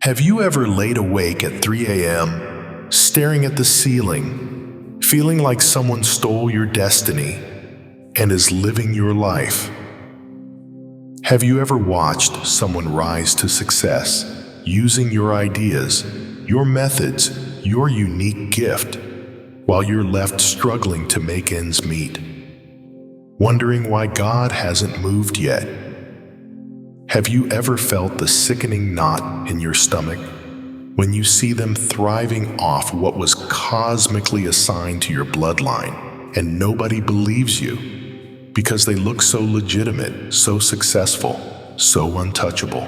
Have you ever laid awake at 3 a.m., staring at the ceiling, feeling like someone stole your destiny and is living your life? Have you ever watched someone rise to success using your ideas, your methods, your unique gift, while you're left struggling to make ends meet, wondering why God hasn't moved yet? Have you ever felt the sickening knot in your stomach when you see them thriving off what was cosmically assigned to your bloodline and nobody believes you because they look so legitimate, so successful, so untouchable?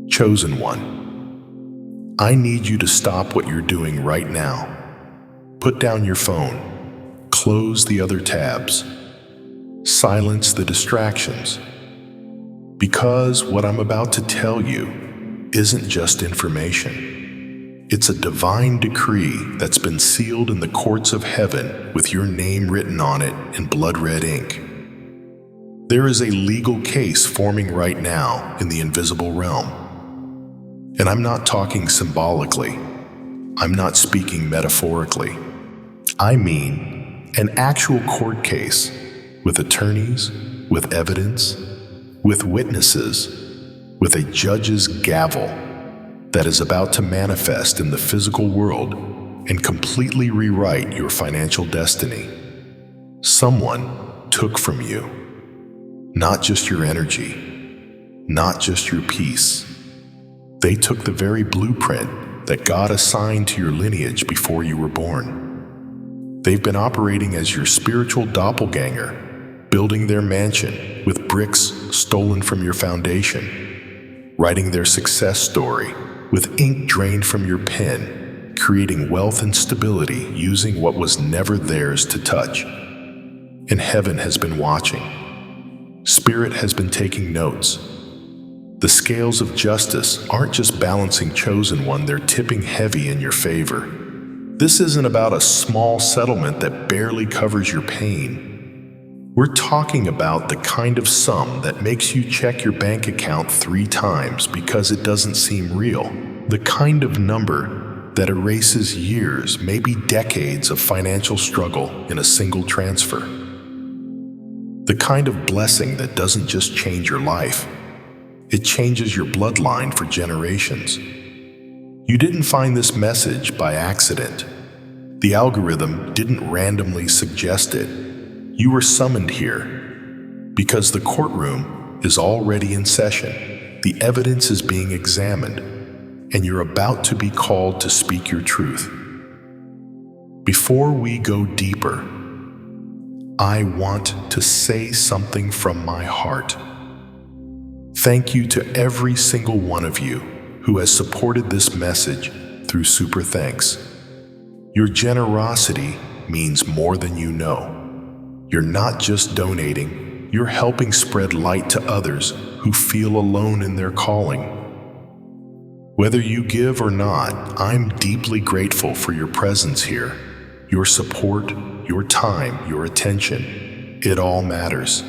Chosen one, I need you to stop what you're doing right now. Put down your phone, close the other tabs, silence the distractions. Because what I'm about to tell you isn't just information. It's a divine decree that's been sealed in the courts of heaven with your name written on it in blood-red ink. There is a legal case forming right now in the invisible realm. And I'm not talking symbolically. I'm not speaking metaphorically. I mean an actual court case with attorneys, with evidence, with witnesses, with a judge's gavel that is about to manifest in the physical world and completely rewrite your financial destiny. Someone took from you, not just your energy, not just your peace. They took the very blueprint that God assigned to your lineage before you were born. They've been operating as your spiritual doppelganger, building their mansion with bricks stolen from your foundation, writing their success story with ink drained from your pen, creating wealth and stability using what was never theirs to touch. And heaven has been watching. Spirit has been taking notes. The scales of justice aren't just balancing chosen one, they're tipping heavy in your favor. This isn't about a small settlement that barely covers your pain. We're talking about the kind of sum that makes you check your bank account 3 times because it doesn't seem real. The kind of number that erases years, maybe decades of financial struggle in a single transfer. The kind of blessing that doesn't just change your life, it changes your bloodline for generations. You didn't find this message by accident. The algorithm didn't randomly suggest it. You were summoned here because the courtroom is already in session. The evidence is being examined, and you're about to be called to speak your truth. Before we go deeper, I want to say something from my heart. Thank you to every single one of you who has supported this message through Super Thanks. Your generosity means more than you know. You're not just donating, you're helping spread light to others who feel alone in their calling. Whether you give or not, I'm deeply grateful for your presence here, your support, your time, your attention. It all matters.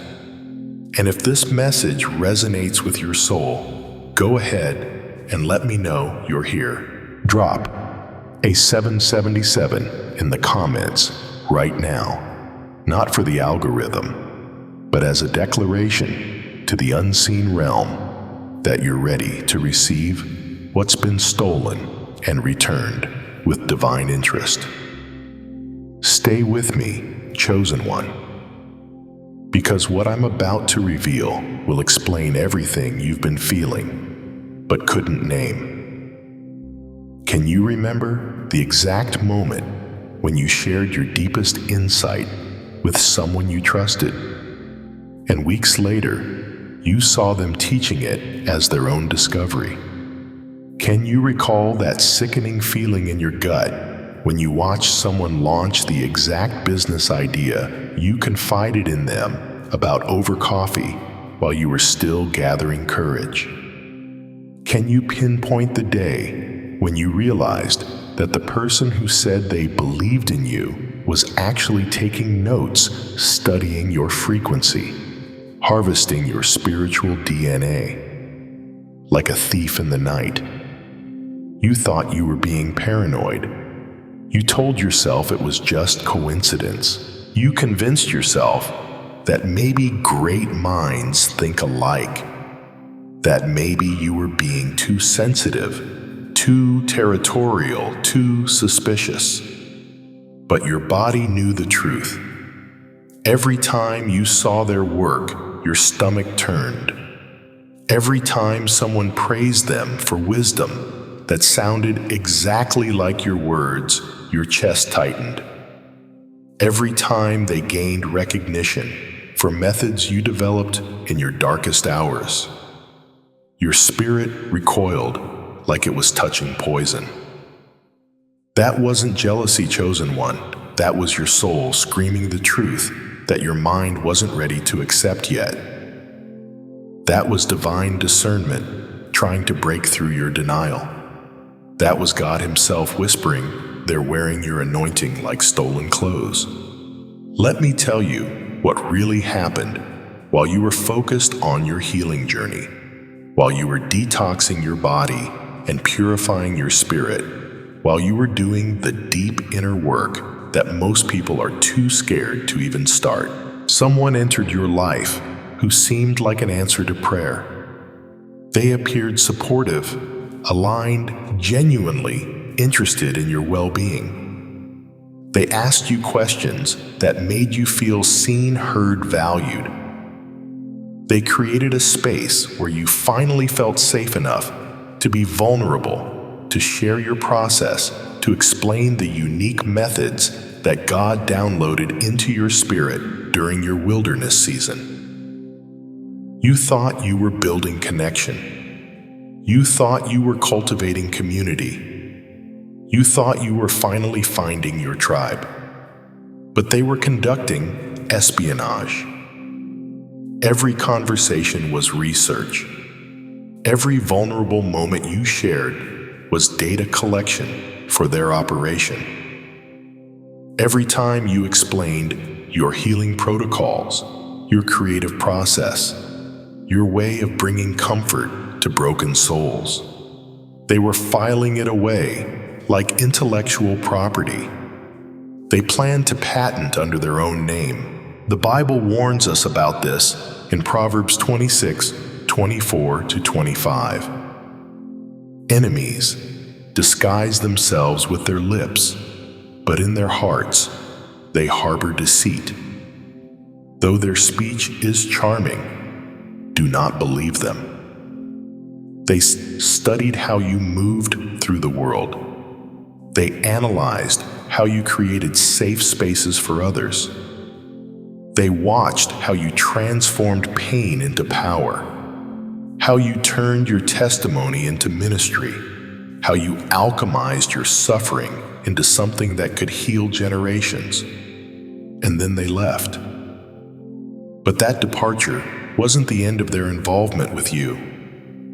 And if this message resonates with your soul, go ahead and let me know you're here. Drop a 777 in the comments right now. Not for the algorithm, but as a declaration to the unseen realm that you're ready to receive what's been stolen and returned with divine interest. Stay with me, chosen one, because what I'm about to reveal will explain everything you've been feeling but couldn't name. Can you remember the exact moment when you shared your deepest insight with someone you trusted, and weeks later, you saw them teaching it as their own discovery? Can you recall that sickening feeling in your gut when you watched someone launch the exact business idea you confided in them about over coffee while you were still gathering courage? Can you pinpoint the day when you realized that the person who said they believed in you was actually taking notes, studying your frequency, harvesting your spiritual DNA? like a thief in the night. You thought you were being paranoid. You told yourself it was just coincidence. You convinced yourself that maybe great minds think alike, that maybe you were being too sensitive, too territorial, too suspicious. But your body knew the truth. Every time you saw their work, your stomach turned. Every time someone praised them for wisdom that sounded exactly like your words, your chest tightened. Every time they gained recognition for methods you developed in your darkest hours, your spirit recoiled like it was touching poison. That wasn't jealousy, chosen one. That was your soul screaming the truth that your mind wasn't ready to accept yet. That was divine discernment trying to break through your denial. That was God Himself whispering, "They're wearing your anointing like stolen clothes." Let me tell you what really happened while you were focused on your healing journey, while you were detoxing your body and purifying your spirit, while you were doing the deep inner work that most people are too scared to even start. Someone entered your life who seemed like an answer to prayer. They appeared supportive, aligned, genuinely interested in your well-being. They asked you questions that made you feel seen, heard, valued. They created a space where you finally felt safe enough to be vulnerable, to share your process, to explain the unique methods that God downloaded into your spirit during your wilderness season. You thought you were building connection. You thought you were cultivating community. You thought you were finally finding your tribe. But they were conducting espionage. Every conversation was research. Every vulnerable moment you shared was data collection for their operation. Every time you explained your healing protocols, your creative process, your way of bringing comfort to broken souls, they were filing it away like intellectual property. They planned to patent under their own name. The Bible warns us about this in Proverbs 26:24-25. Enemies disguise themselves with their lips, but in their hearts they harbor deceit. Though their speech is charming, do not believe them. They studied how you moved through the world. They analyzed how you created safe spaces for others. They watched how you transformed pain into power, how you turned your testimony into ministry, how you alchemized your suffering into something that could heal generations. And then they left. But that departure wasn't the end of their involvement with you.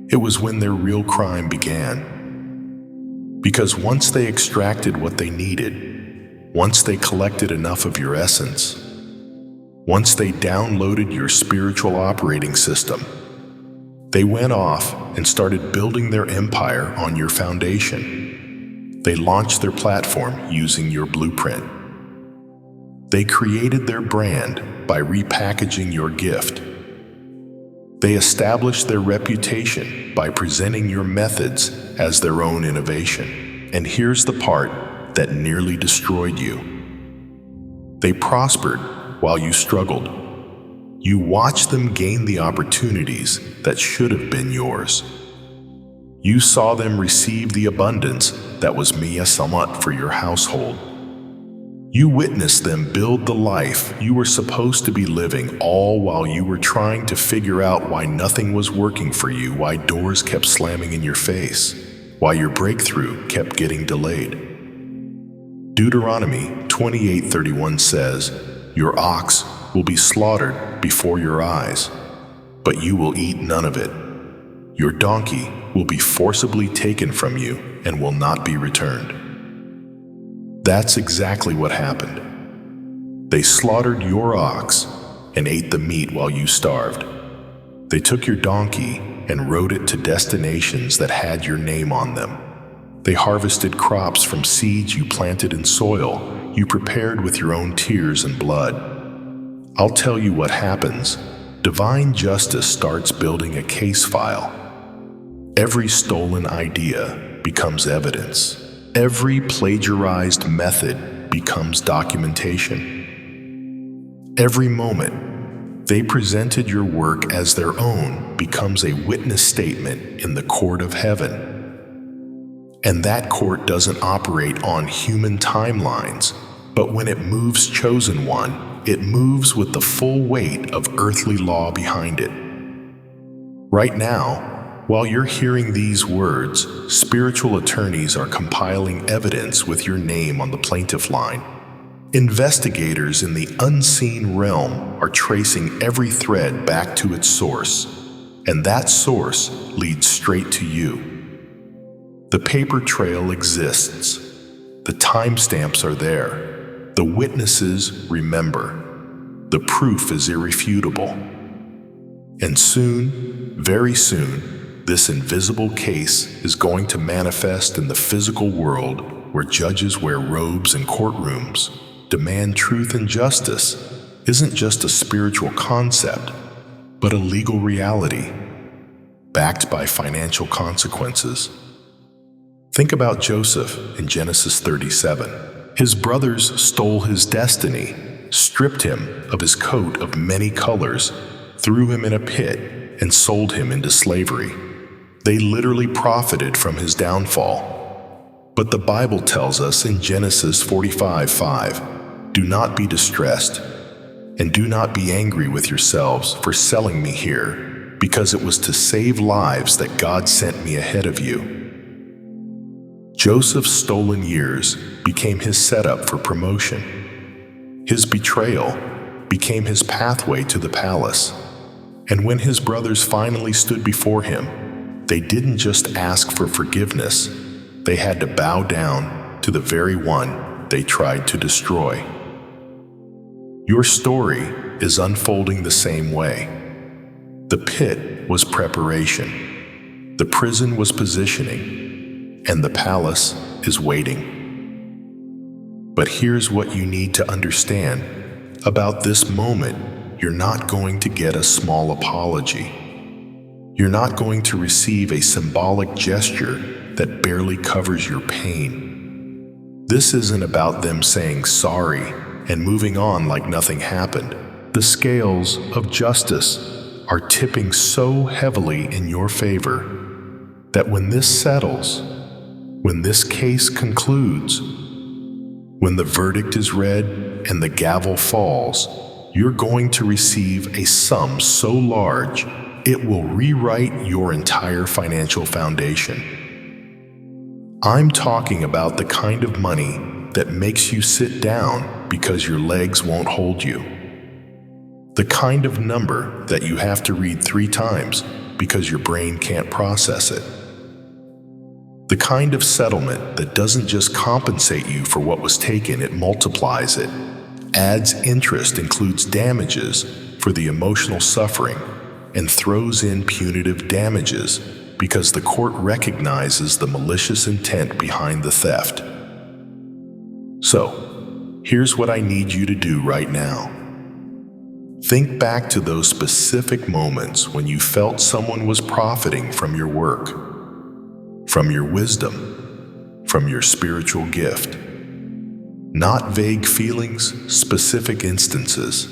It was when their real crime began. Because once they extracted what they needed, once they collected enough of your essence, once they downloaded your spiritual operating system, they went off and started building their empire on your foundation. They launched their platform using your blueprint. They created their brand by repackaging your gift. They established their reputation by presenting your methods as their own innovation. And here's the part that nearly destroyed you. They prospered while you struggled. You watched them gain the opportunities that should have been yours. You saw them receive the abundance that was Mia Samat for your household. You witnessed them build the life you were supposed to be living, all while you were trying to figure out why nothing was working for you, why doors kept slamming in your face, why your breakthrough kept getting delayed. Deuteronomy 28:31 says, "Your ox will be slaughtered before your eyes, but you will eat none of it. Your donkey will be forcibly taken from you and will not be returned." That's exactly what happened. They slaughtered your ox and ate the meat while you starved. They took your donkey and rode it to destinations that had your name on them. They harvested crops from seeds you planted in soil you prepared with your own tears and blood. I'll tell you what happens. Divine justice starts building a case file. Every stolen idea becomes evidence. Every plagiarized method becomes documentation. Every moment they presented your work as their own becomes a witness statement in the court of heaven. And that court doesn't operate on human timelines, but when it moves chosen one, it moves with the full weight of earthly law behind it. Right now, while you're hearing these words, spiritual attorneys are compiling evidence with your name on the plaintiff line. Investigators in the unseen realm are tracing every thread back to its source, and that source leads straight to you. The paper trail exists. The timestamps are there. The witnesses remember. The proof is irrefutable. And soon, very soon, this invisible case is going to manifest in the physical world where judges wear robes in courtrooms. Demand truth and justice isn't just a spiritual concept, but a legal reality, backed by financial consequences. Think about Joseph in Genesis 37. His brothers stole his destiny, stripped him of his coat of many colors, threw him in a pit, and sold him into slavery. They literally profited from his downfall. But the Bible tells us in Genesis 45:5, "Do not be distressed, and do not be angry with yourselves for selling me here, because it was to save lives that God sent me ahead of you." Joseph's stolen years became his setup for promotion. His betrayal became his pathway to the palace. And when his brothers finally stood before him, they didn't just ask for forgiveness, they had to bow down to the very one they tried to destroy. Your story is unfolding the same way. The pit was preparation, the prison was positioning, and the palace is waiting. But here's what you need to understand about this moment. You're not going to get a small apology. You're not going to receive a symbolic gesture that barely covers your pain. This isn't about them saying sorry and moving on like nothing happened. The scales of justice are tipping so heavily in your favor that when this settles, when this case concludes, when the verdict is read and the gavel falls, you're going to receive a sum so large it will rewrite your entire financial foundation. I'm talking about the kind of money that makes you sit down because your legs won't hold you. The kind of number that you have to read 3 times because your brain can't process it. The kind of settlement that doesn't just compensate you for what was taken, it multiplies it, adds interest, includes damages for the emotional suffering, and throws in punitive damages because the court recognizes the malicious intent behind the theft. So, here's what I need you to do right now. Think back to those specific moments when you felt someone was profiting from your work, from your wisdom, from your spiritual gift. Not vague feelings, specific instances.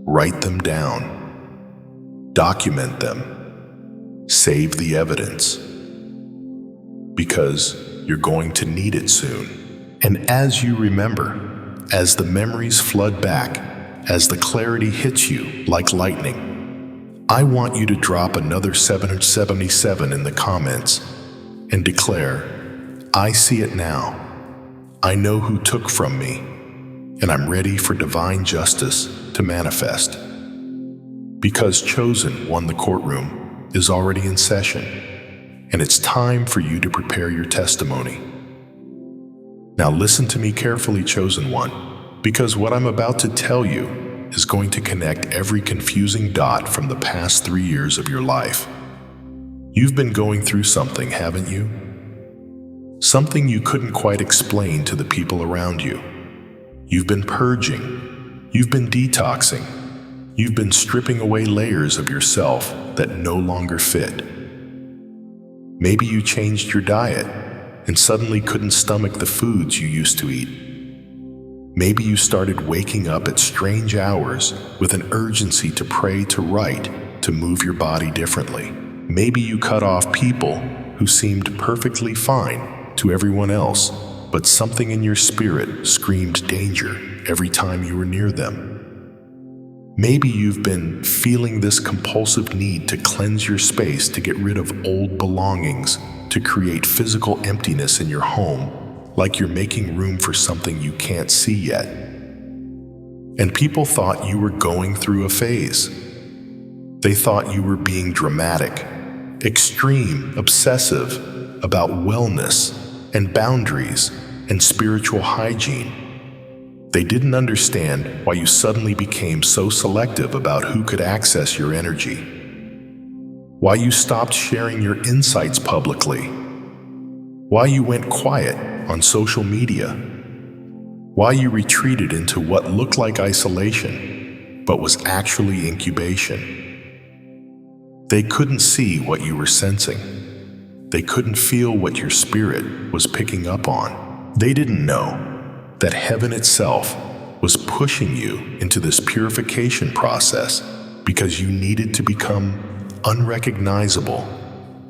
Write them down. Document them. Save the evidence. Because you're going to need it soon. And as you remember, as the memories flood back, as the clarity hits you like lightning, I want you to drop another 777 in the comments and declare, "I see it now. I know who took from me, and I'm ready for divine justice to manifest." Because Chosen won the courtroom is already in session, and it's time for you to prepare your testimony. Now listen to me carefully, Chosen One, because what I'm about to tell you is going to connect every confusing dot from the past 3 years of your life. You've been going through something, haven't you? Something you couldn't quite explain to the people around you. You've been purging. You've been detoxing. You've been stripping away layers of yourself that no longer fit. Maybe you changed your diet and suddenly couldn't stomach the foods you used to eat. Maybe you started waking up at strange hours with an urgency to pray, to write, to move your body differently. Maybe you cut off people who seemed perfectly fine to everyone else, but something in your spirit screamed danger every time you were near them. Maybe you've been feeling this compulsive need to cleanse your space, to get rid of old belongings, to create physical emptiness in your home, like you're making room for something you can't see yet. And people thought you were going through a phase. They thought you were being dramatic, extreme, obsessive about wellness and boundaries and spiritual hygiene. They didn't understand why you suddenly became so selective about who could access your energy, why you stopped sharing your insights publicly, why you went quiet on social media, why you retreated into what looked like isolation, but was actually incubation. They couldn't see what you were sensing. They couldn't feel what your spirit was picking up on. They didn't know that heaven itself was pushing you into this purification process because you needed to become unrecognizable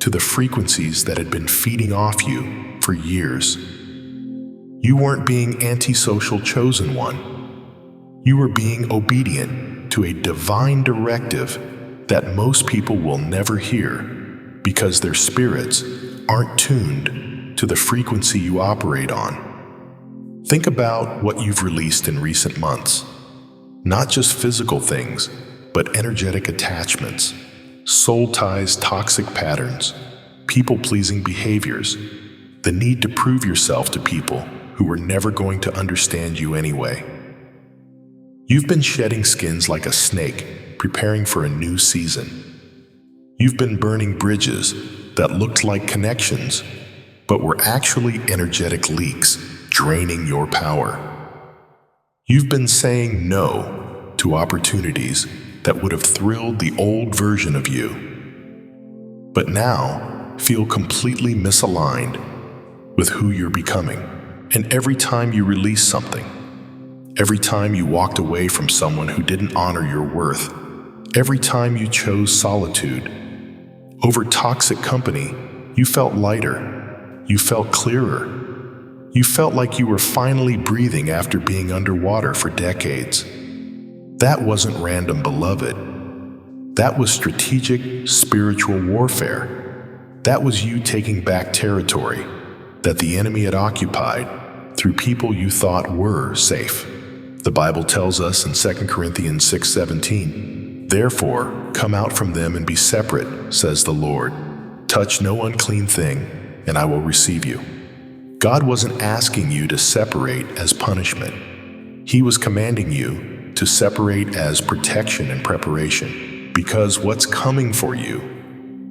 to the frequencies that had been feeding off you for years. You weren't being antisocial chosen one. You were being obedient to a divine directive that most people will never hear because their spirits aren't tuned to the frequency you operate on. Think about what you've released in recent months. Not just physical things, but energetic attachments, soul ties, toxic patterns, people-pleasing behaviors, the need to prove yourself to people who were never going to understand you anyway. You've been shedding skins like a snake, preparing for a new season. You've been burning bridges that looked like connections, but were actually energetic leaks, draining your power. You've been saying no to opportunities that would have thrilled the old version of you, but now feel completely misaligned with who you're becoming. And every time you release something, every time you walked away from someone who didn't honor your worth, every time you chose solitude over toxic company, you felt lighter, you felt clearer. You felt like you were finally breathing after being underwater for decades. That wasn't random, beloved. That was strategic spiritual warfare. That was you taking back territory that the enemy had occupied through people you thought were safe. The Bible tells us in 2 Corinthians 6:17, "Therefore, come out from them and be separate, says the Lord. Touch no unclean thing, and I will receive you." God wasn't asking you to separate as punishment. He was commanding you to separate as protection and preparation, because what's coming for you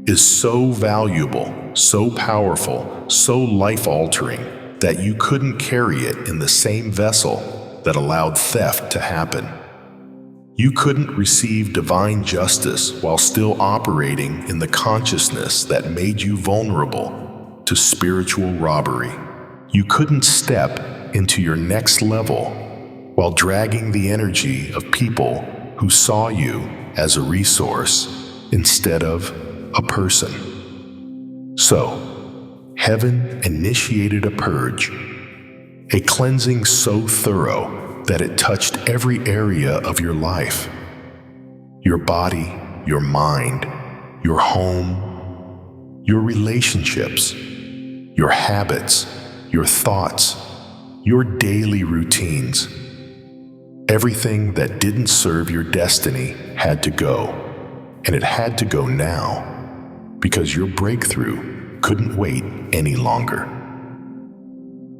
is so valuable, so powerful, so life-altering that you couldn't carry it in the same vessel that allowed theft to happen. You couldn't receive divine justice while still operating in the consciousness that made you vulnerable to spiritual robbery. You couldn't step into your next level while dragging the energy of people who saw you as a resource instead of a person. So, heaven initiated a purge, a cleansing so thorough that it touched every area of your life. Your body, your mind, your home, your relationships, your habits, your thoughts, your daily routines. Everything that didn't serve your destiny had to go, and it had to go now, because your breakthrough couldn't wait any longer.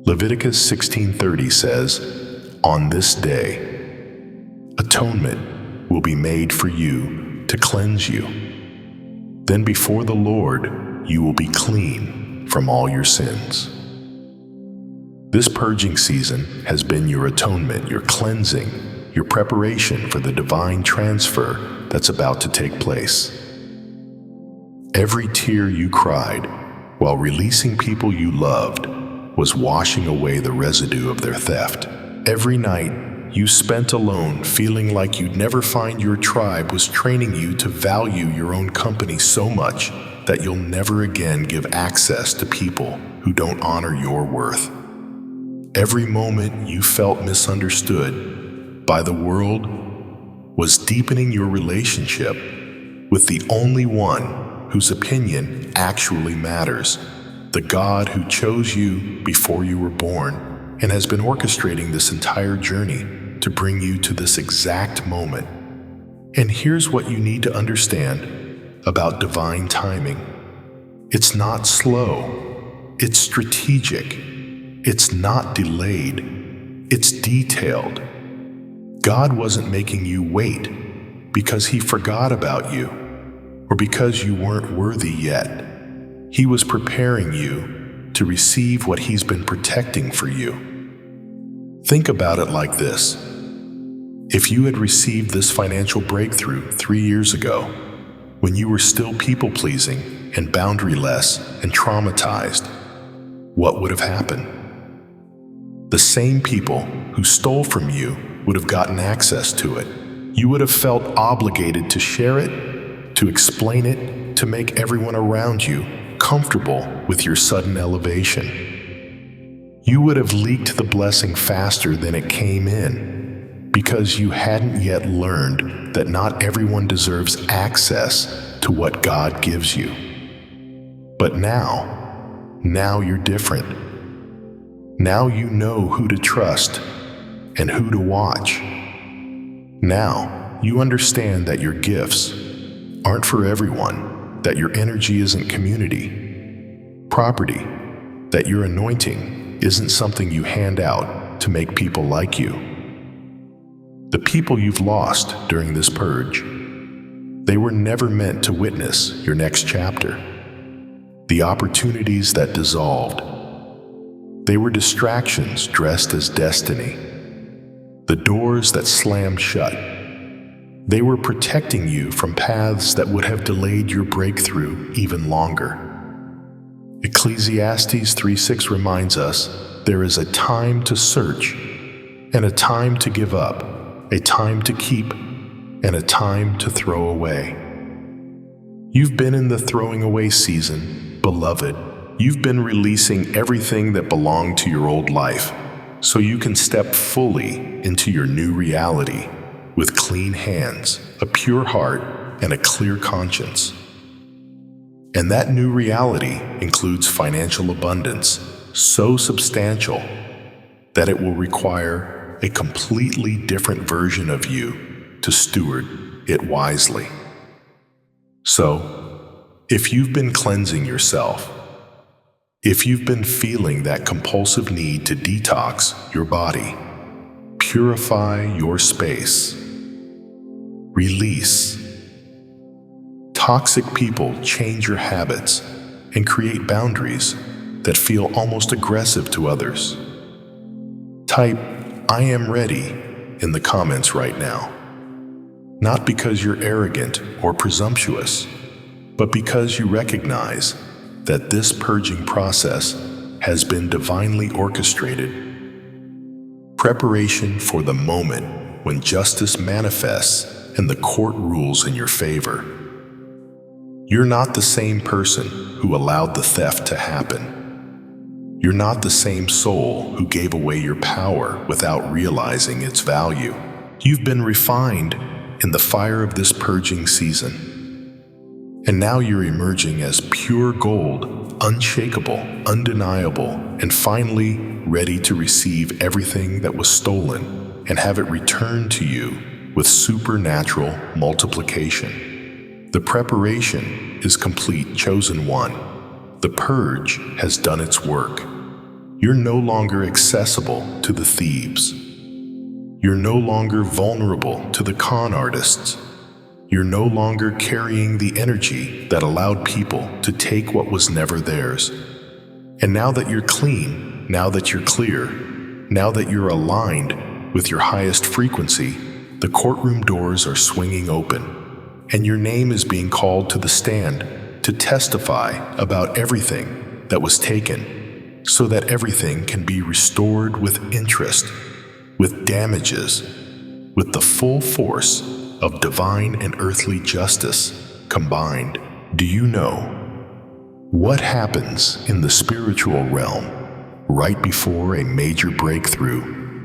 Leviticus 16:30 says, "On this day, atonement will be made for you to cleanse you." Then before the Lord, you will be clean from all your sins. This purging season has been your atonement, your cleansing, your preparation for the divine transfer that's about to take place. Every tear you cried while releasing people you loved was washing away the residue of their theft. Every night you spent alone feeling like you'd never find your tribe was training you to value your own company so much that you'll never again give access to people who don't honor your worth. Every moment you felt misunderstood by the world was deepening your relationship with the only one whose opinion actually matters, the God who chose you before you were born and has been orchestrating this entire journey to bring you to this exact moment. And here's what you need to understand about divine timing. It's not slow, it's strategic. It's not delayed, it's detailed. God wasn't making you wait because he forgot about you or because you weren't worthy yet. He was preparing you to receive what he's been protecting for you. Think about it like this. If you had received this financial breakthrough 3 years ago, when you were still people-pleasing and boundary-less and traumatized, what would have happened? The same people who stole from you would have gotten access to it. You would have felt obligated to share it, to explain it, to make everyone around you comfortable with your sudden elevation. You would have leaked the blessing faster than it came in because you hadn't yet learned that not everyone deserves access to what God gives you. But now you're different. Now you know who to trust and who to watch. Now you understand that your gifts aren't for everyone, that your energy isn't community, property, that your anointing isn't something you hand out to make people like you. The people you've lost during this purge, they were never meant to witness your next chapter. The opportunities that dissolved, they were distractions dressed as destiny. The doors that slammed shut, they were protecting you from paths that would have delayed your breakthrough even longer. Ecclesiastes 3:6 reminds us there is a time to search and a time to give up, a time to keep and a time to throw away. You've been in the throwing away season, beloved. You've been releasing everything that belonged to your old life so you can step fully into your new reality with clean hands, a pure heart, and a clear conscience. And that new reality includes financial abundance so substantial that it will require a completely different version of you to steward it wisely. So, if you've been cleansing yourself, if you've been feeling that compulsive need to detox your body, purify your space, release. Toxic people change your habits and create boundaries that feel almost aggressive to others. Type, "I am ready" in the comments right now. Not because you're arrogant or presumptuous, but because you recognize that this purging process has been divinely orchestrated. Preparation for the moment when justice manifests and the court rules in your favor. You're not the same person who allowed the theft to happen. You're not the same soul who gave away your power without realizing its value. You've been refined in the fire of this purging season. And now you're emerging as pure gold, unshakable, undeniable, and finally ready to receive everything that was stolen and have it returned to you with supernatural multiplication. The preparation is complete, chosen one. The purge has done its work. You're no longer accessible to the thieves. You're no longer vulnerable to the con artists. You're no longer carrying the energy that allowed people to take what was never theirs. And now that you're clean, now that you're clear, now that you're aligned with your highest frequency, the courtroom doors are swinging open, and your name is being called to the stand to testify about everything that was taken, so that everything can be restored with interest, with damages, with the full force of divine and earthly justice combined. Do you know what happens in the spiritual realm right before a major breakthrough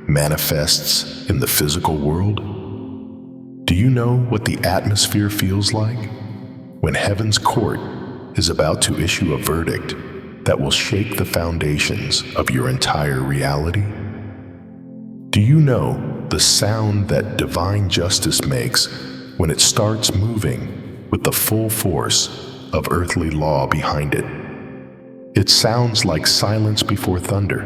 manifests in the physical world? Do you know what the atmosphere feels like when heaven's court is about to issue a verdict that will shake the foundations of your entire reality? Do you know the sound that divine justice makes when it starts moving with the full force of earthly law behind it? It sounds like silence before thunder.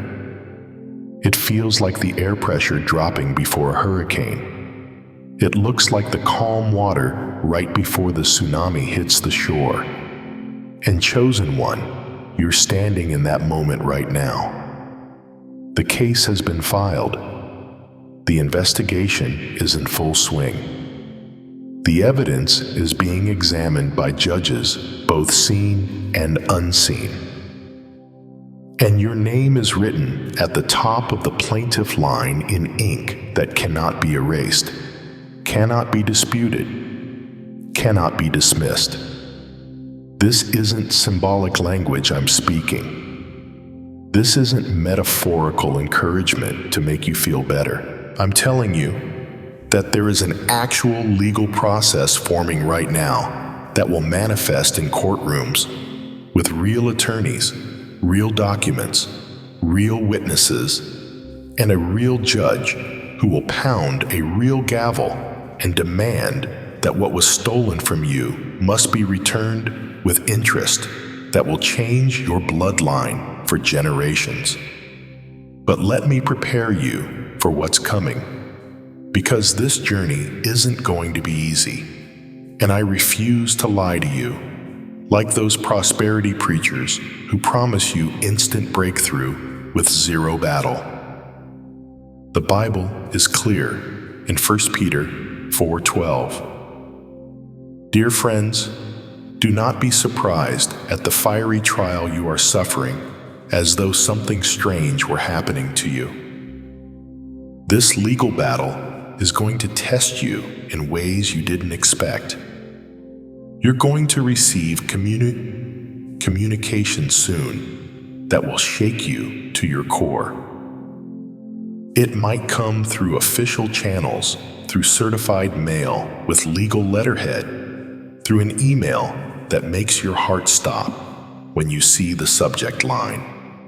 It feels like the air pressure dropping before a hurricane. It looks like the calm water right before the tsunami hits the shore. And chosen one, you're standing in that moment right now. The case has been filed. The investigation is in full swing. The evidence is being examined by judges, both seen and unseen. And your name is written at the top of the plaintiff line in ink that cannot be erased, cannot be disputed, cannot be dismissed. This isn't symbolic language I'm speaking. This isn't metaphorical encouragement to make you feel better. I'm telling you that there is an actual legal process forming right now that will manifest in courtrooms with real attorneys, real documents, real witnesses, and a real judge who will pound a real gavel and demand that what was stolen from you must be returned with interest that will change your bloodline for generations. But let me prepare you for what's coming, because this journey isn't going to be easy, and I refuse to lie to you, like those prosperity preachers who promise you instant breakthrough with zero battle. The Bible is clear in 1 Peter 4:12. Dear friends, do not be surprised at the fiery trial you are suffering, as though something strange were happening to you. This legal battle is going to test you in ways you didn't expect. You're going to receive communication soon that will shake you to your core. It might come through official channels, through certified mail with legal letterhead, through an email that makes your heart stop when you see the subject line.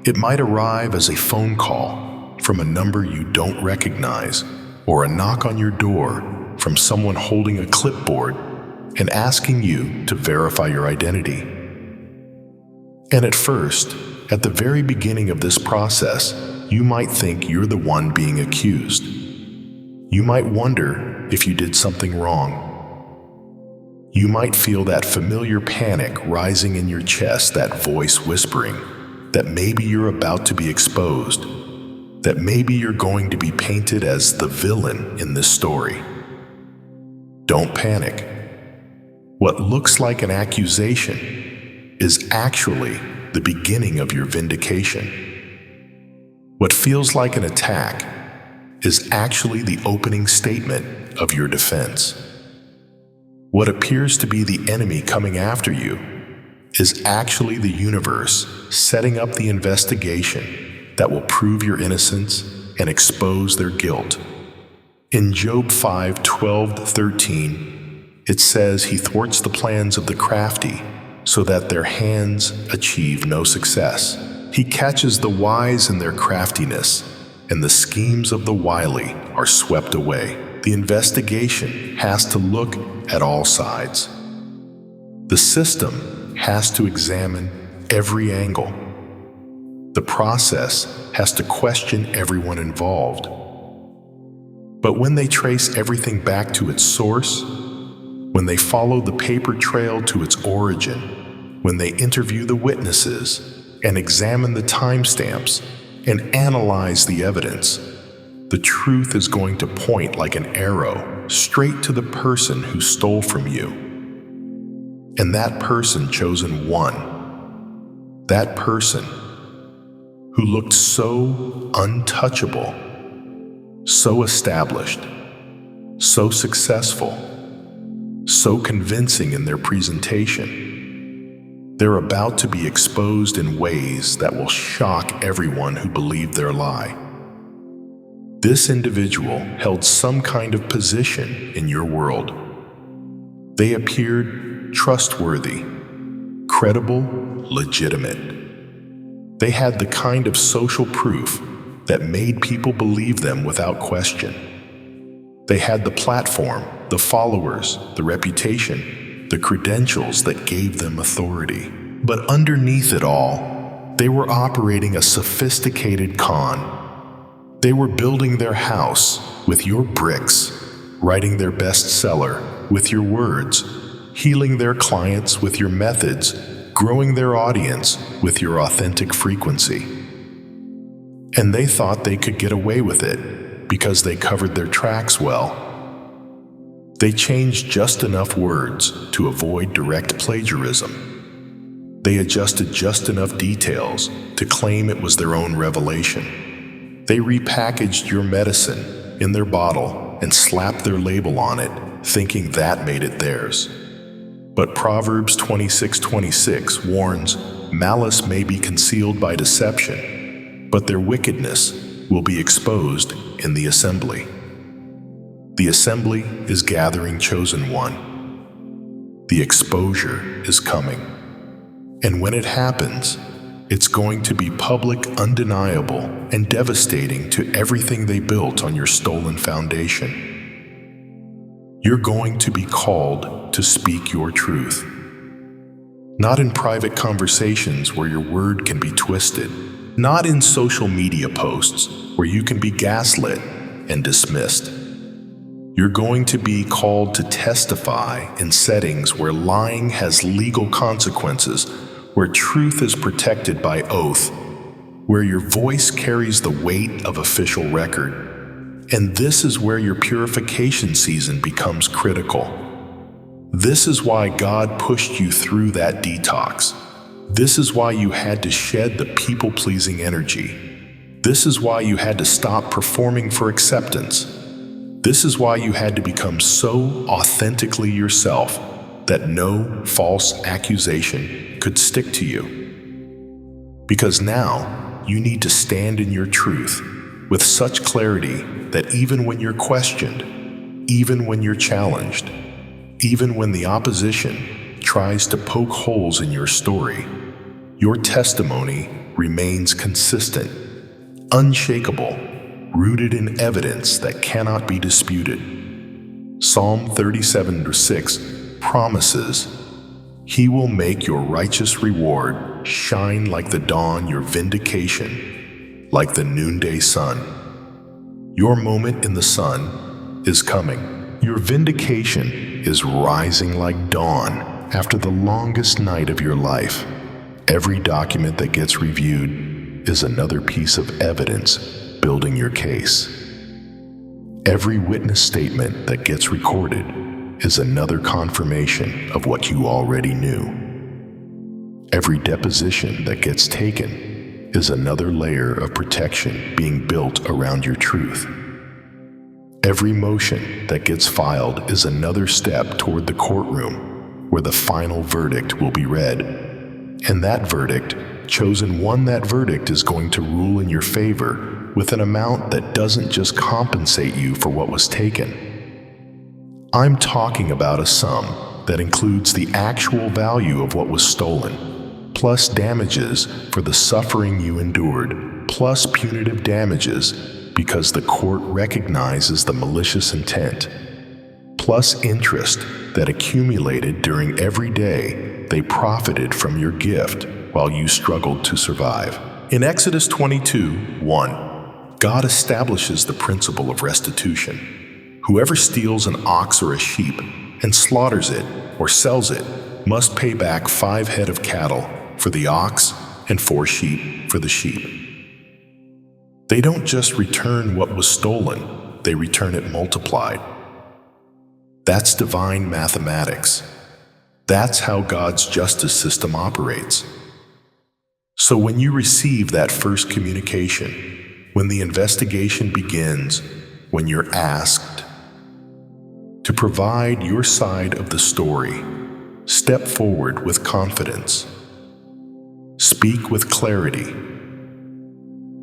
It might arrive as a phone call from a number you don't recognize, or a knock on your door from someone holding a clipboard and asking you to verify your identity. And at first, at the very beginning of this process, you might think you're the one being accused. You might wonder if you did something wrong. You might feel that familiar panic rising in your chest, that voice whispering that maybe you're about to be exposed, that maybe you're going to be painted as the villain in this story. Don't panic. What looks like an accusation is actually the beginning of your vindication. What feels like an attack is actually the opening statement of your defense. What appears to be the enemy coming after you is actually the universe setting up the investigation that will prove your innocence and expose their guilt. In Job 5:12-13, it says he thwarts the plans of the crafty so that their hands achieve no success. He catches the wise in their craftiness, and the schemes of the wily are swept away. The investigation has to look at all sides. The system has to examine every angle. The process has to question everyone involved. But when they trace everything back to its source, when they follow the paper trail to its origin, when they interview the witnesses and examine the timestamps and analyze the evidence, the truth is going to point like an arrow straight to the person who stole from you. And that person chosen one, that person who looked so untouchable, so established, so successful, so convincing in their presentation, they're about to be exposed in ways that will shock everyone who believed their lie. This individual held some kind of position in your world. They appeared trustworthy, credible, legitimate. They had the kind of social proof that made people believe them without question. They had the platform, the followers, the reputation, the credentials that gave them authority. But underneath it all, they were operating a sophisticated con. They were building their house with your bricks, writing their bestseller with your words, healing their clients with your methods, growing their audience with your authentic frequency. And they thought they could get away with it because they covered their tracks well. They changed just enough words to avoid direct plagiarism. They adjusted just enough details to claim it was their own revelation. They repackaged your medicine in their bottle and slapped their label on it, thinking that made it theirs. But Proverbs 26:26 warns, malice may be concealed by deception, but their wickedness will be exposed in the assembly. The assembly is gathering chosen one. The exposure is coming. And when it happens, it's going to be public, undeniable, and devastating to everything they built on your stolen foundation. You're going to be called to speak your truth. Not in private conversations where your word can be twisted. Not in social media posts where you can be gaslit and dismissed. You're going to be called to testify in settings where lying has legal consequences, where truth is protected by oath, where your voice carries the weight of official record. And this is where your purification season becomes critical. This is why God pushed you through that detox. This is why you had to shed the people-pleasing energy. This is why you had to stop performing for acceptance. This is why you had to become so authentically yourself that no false accusation could stick to you. Because now you need to stand in your truth with such clarity that even when you're questioned, even when you're challenged, even when the opposition tries to poke holes in your story, your testimony remains consistent, unshakable, rooted in evidence that cannot be disputed. Psalm 37:6 promises, He will make your righteous reward shine like the dawn, your vindication like the noonday sun. Your moment in the sun is coming. Your vindication is rising like dawn after the longest night of your life. Every document that gets reviewed is another piece of evidence building your case. Every witness statement that gets recorded is another confirmation of what you already knew. Every deposition that gets taken is another layer of protection being built around your truth. Every motion that gets filed is another step toward the courtroom where the final verdict will be read. And that verdict, chosen one, that verdict is going to rule in your favor with an amount that doesn't just compensate you for what was taken. I'm talking about a sum that includes the actual value of what was stolen, plus damages for the suffering you endured, plus punitive damages because the court recognizes the malicious intent, plus interest that accumulated during every day they profited from your gift while you struggled to survive. In Exodus 22:1, God establishes the principle of restitution. Whoever steals an ox or a sheep and slaughters it or sells it must pay back 5 head of cattle for the ox and 4 sheep for the sheep. They don't just return what was stolen, they return it multiplied. That's divine mathematics. That's how God's justice system operates. So when you receive that first communication, when the investigation begins, when you're asked to provide your side of the story, step forward with confidence. Speak with clarity.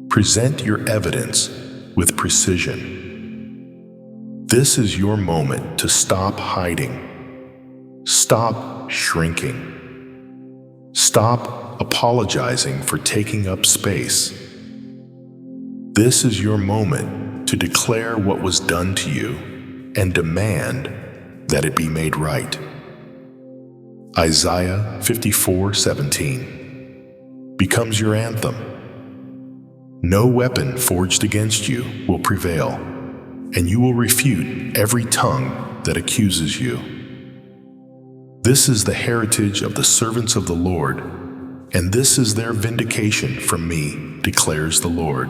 Present your evidence with precision. This is your moment to stop hiding. Stop shrinking. Stop apologizing for taking up space. This is your moment to declare what was done to you and demand that it be made right. Isaiah 54:17 becomes your anthem. No weapon forged against you will prevail, and you will refute every tongue that accuses you. This is the heritage of the servants of the Lord, and this is their vindication from me, declares the Lord.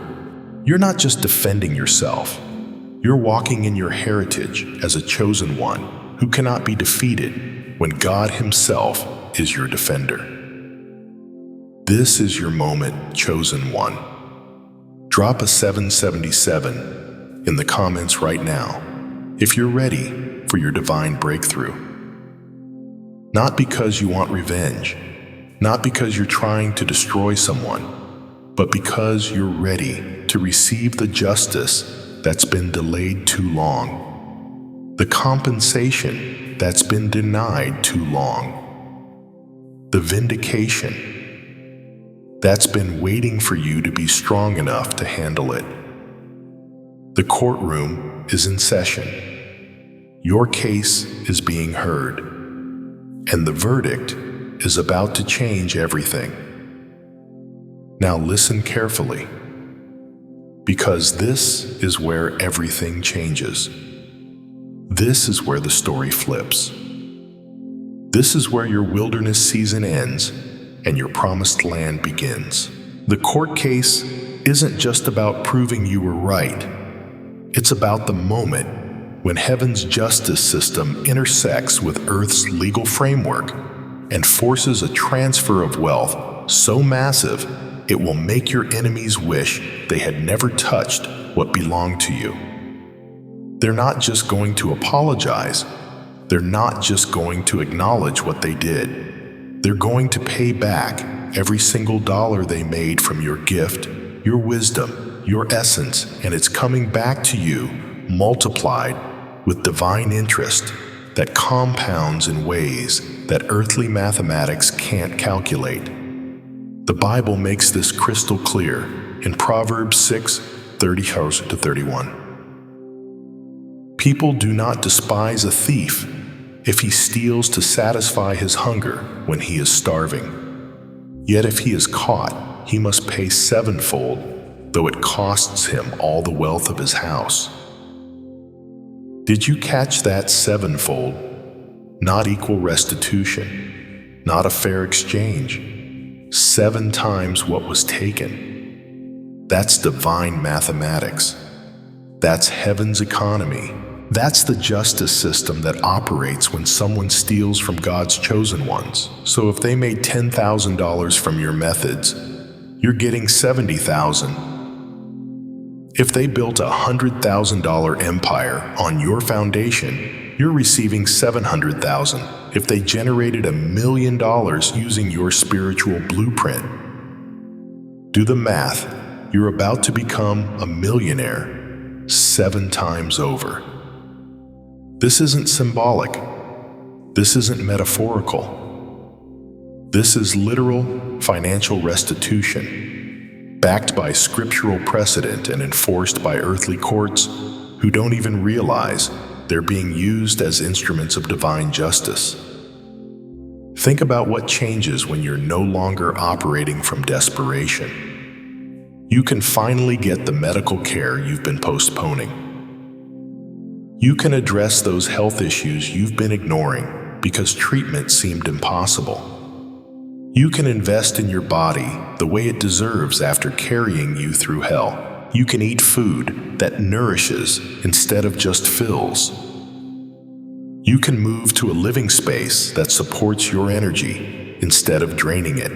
You're not just defending yourself. You're walking in your heritage as a chosen one who cannot be defeated when God Himself is your defender. This is your moment, chosen one. Drop a 777 in the comments right now if you're ready for your divine breakthrough. Not because you want revenge, not because you're trying to destroy someone, but because you're ready to receive the justice that's been delayed too long, the compensation that's been denied too long, the vindication that's been waiting for you to be strong enough to handle it. The courtroom is in session. Your case is being heard, and the verdict is about to change everything. Now listen carefully, because this is where everything changes. This is where the story flips. This is where your wilderness season ends and your promised land begins. The court case isn't just about proving you were right. It's about the moment when heaven's justice system intersects with Earth's legal framework and forces a transfer of wealth so massive it will make your enemies wish they had never touched what belonged to you. They're not just going to apologize. They're not just going to acknowledge what they did. They're going to pay back every single dollar they made from your gift, your wisdom, your essence, and it's coming back to you multiplied with divine interest that compounds in ways that earthly mathematics can't calculate. The Bible makes this crystal clear in Proverbs 6:30-31. People do not despise a thief if he steals to satisfy his hunger when he is starving. Yet if he is caught, he must pay sevenfold, though it costs him all the wealth of his house. Did you catch that? Sevenfold? Not equal restitution, not a fair exchange. 7 times what was taken. That's divine mathematics. That's heaven's economy. That's the justice system that operates when someone steals from God's chosen ones. So if they made $10,000 from your methods, you're getting $70,000. If they built a $100,000 empire on your foundation, you're receiving $700,000. If they generated $1 million using your spiritual blueprint, do the math. You're about to become a millionaire 7 times over. This isn't symbolic. This isn't metaphorical. This is literal financial restitution, backed by scriptural precedent and enforced by earthly courts who don't even realize they're being used as instruments of divine justice. Think about what changes when you're no longer operating from desperation. You can finally get the medical care you've been postponing. You can address those health issues you've been ignoring because treatment seemed impossible. You can invest in your body the way it deserves after carrying you through hell. You can eat food that nourishes instead of just fills. You can move to a living space that supports your energy instead of draining it.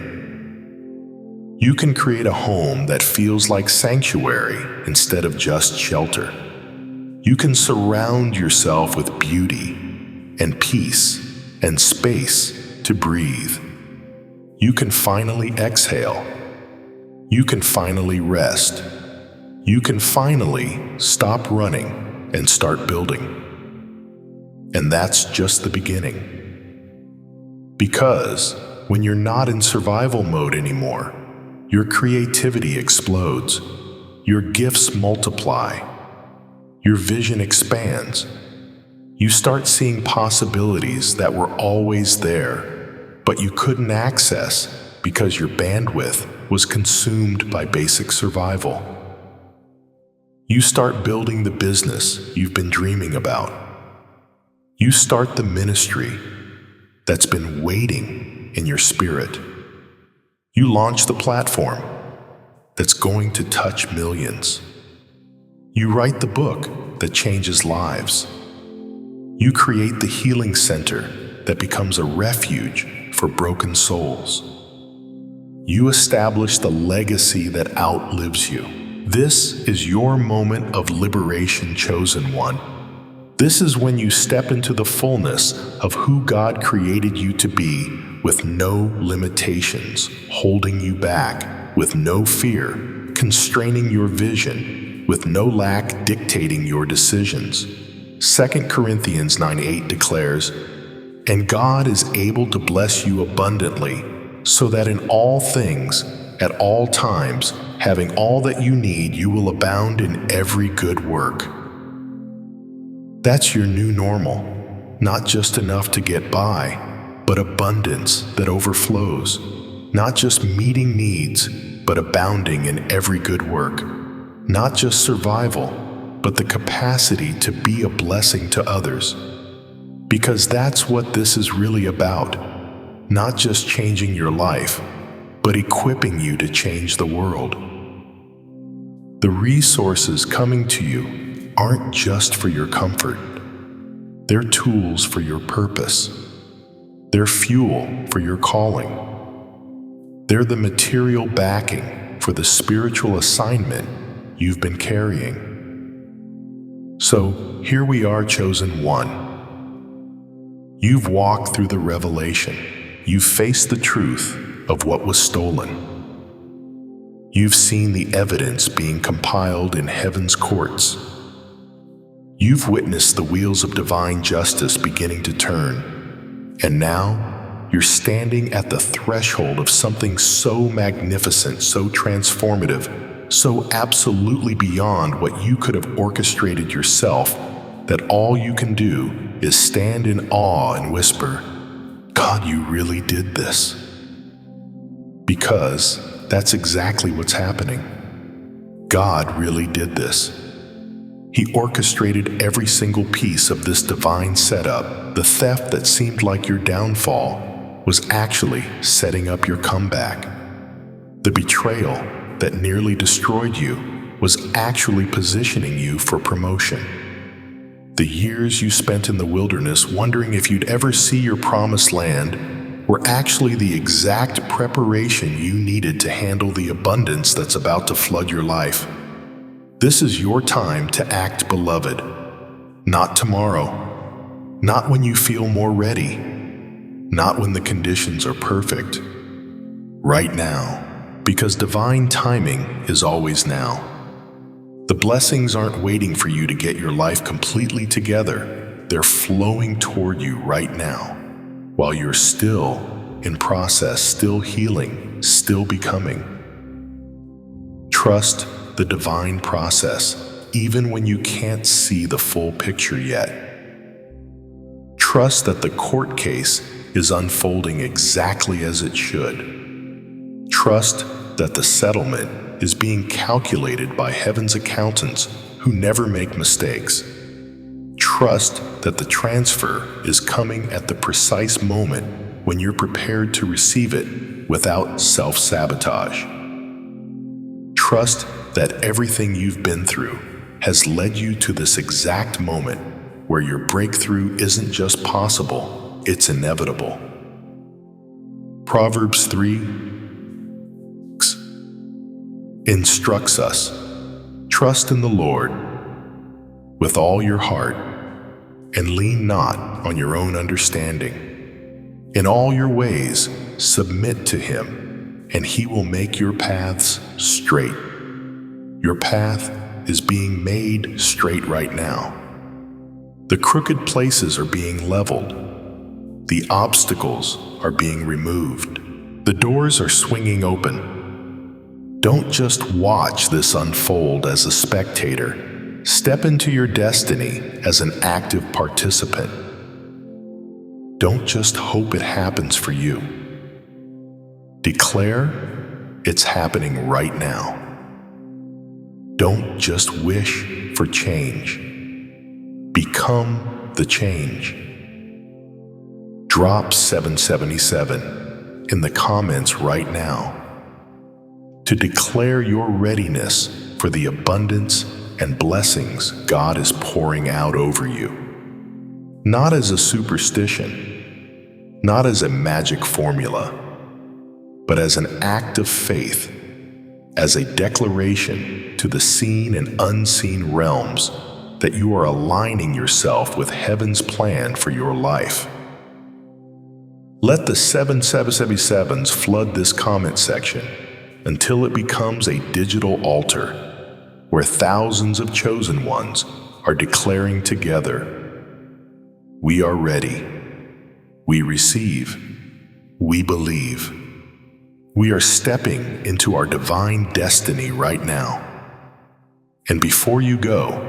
You can create a home that feels like sanctuary instead of just shelter. You can surround yourself with beauty and peace and space to breathe. You can finally exhale. You can finally rest. You can finally stop running and start building. And that's just the beginning. Because when you're not in survival mode anymore, your creativity explodes, your gifts multiply, your vision expands. You start seeing possibilities that were always there, but you couldn't access because your bandwidth was consumed by basic survival. You start building the business you've been dreaming about. You start the ministry that's been waiting in your spirit. You launch the platform that's going to touch millions. You write the book that changes lives. You create the healing center that becomes a refuge for broken souls. You establish the legacy that outlives you. This is your moment of liberation, chosen one. This is when you step into the fullness of who God created you to be, with no limitations holding you back, with no fear constraining your vision, with no lack dictating your decisions. 2 Corinthians 9:8 declares, "And God is able to bless you abundantly, so that in all things, at all times, having all that you need, you will abound in every good work." That's your new normal, not just enough to get by, but abundance that overflows, not just meeting needs, but abounding in every good work, not just survival, but the capacity to be a blessing to others. Because that's what this is really about, not just changing your life, but equipping you to change the world. The resources coming to you aren't just for your comfort. They're tools for your purpose. They're fuel for your calling. They're the material backing for the spiritual assignment you've been carrying. So here we are, chosen one. You've walked through the revelation. You've faced the truth of what was stolen. You've seen the evidence being compiled in heaven's courts. You've witnessed the wheels of divine justice beginning to turn. And now, you're standing at the threshold of something so magnificent, so transformative, so absolutely beyond what you could have orchestrated yourself, that all you can do is stand in awe and whisper, "God, you really did this." Because that's exactly what's happening. God really did this. He orchestrated every single piece of this divine setup. The theft that seemed like your downfall was actually setting up your comeback. The betrayal that nearly destroyed you was actually positioning you for promotion. The years you spent in the wilderness wondering if you'd ever see your promised land were actually the exact preparation you needed to handle the abundance that's about to flood your life. This is your time to act, beloved. Not tomorrow. Not when you feel more ready. Not when the conditions are perfect. Right now. Because divine timing is always now. The blessings aren't waiting for you to get your life completely together. They're flowing toward you right now, while you're still in process, still healing, still becoming. Trust the divine process, even when you can't see the full picture yet. Trust that the court case is unfolding exactly as it should. Trust that the settlement is being calculated by heaven's accountants who never make mistakes. Trust that the transfer is coming at the precise moment when you're prepared to receive it without self-sabotage. Trust that everything you've been through has led you to this exact moment where your breakthrough isn't just possible, it's inevitable. Proverbs 3 instructs us, "Trust in the Lord with all your heart, and lean not on your own understanding. In all your ways submit to him, and he will make your paths straight." Your path is being made straight right now. The crooked places are being leveled. The obstacles are being removed. The doors are swinging open. Don't just watch this unfold as a spectator. Step into your destiny as an active participant. Don't just hope it happens for you. Declare it's happening right now. Don't just wish for change. Become the change. Drop 777 in the comments right now to declare your readiness for the abundance and blessings God is pouring out over you. Not as a superstition, not as a magic formula, but as an act of faith, as a declaration to the seen and unseen realms that you are aligning yourself with heaven's plan for your life. Let the 777s flood this comment section until it becomes a digital altar where thousands of chosen ones are declaring together, "We are ready. We receive. We believe." We are stepping into our divine destiny right now. And before you go,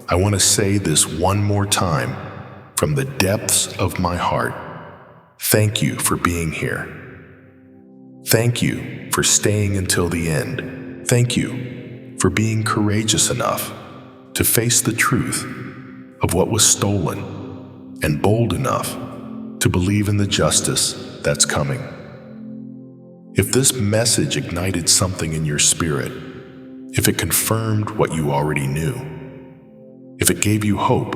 I want to say this one more time from the depths of my heart. Thank you for being here. Thank you for staying until the end. Thank you for being courageous enough to face the truth of what was stolen and bold enough to believe in the justice that's coming. If this message ignited something in your spirit, if it confirmed what you already knew, if it gave you hope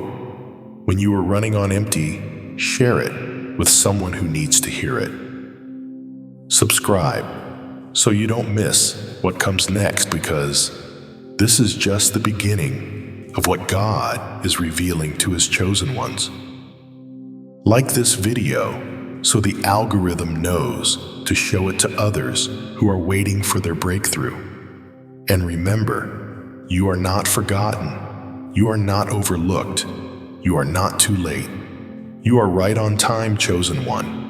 when you were running on empty, share it with someone who needs to hear it. Subscribe so you don't miss what comes next, because this is just the beginning of what God is revealing to his chosen ones. Like this video so the algorithm knows to show it to others who are waiting for their breakthrough. And remember, you are not forgotten. You are not overlooked. You are not too late. You are right on time, chosen one.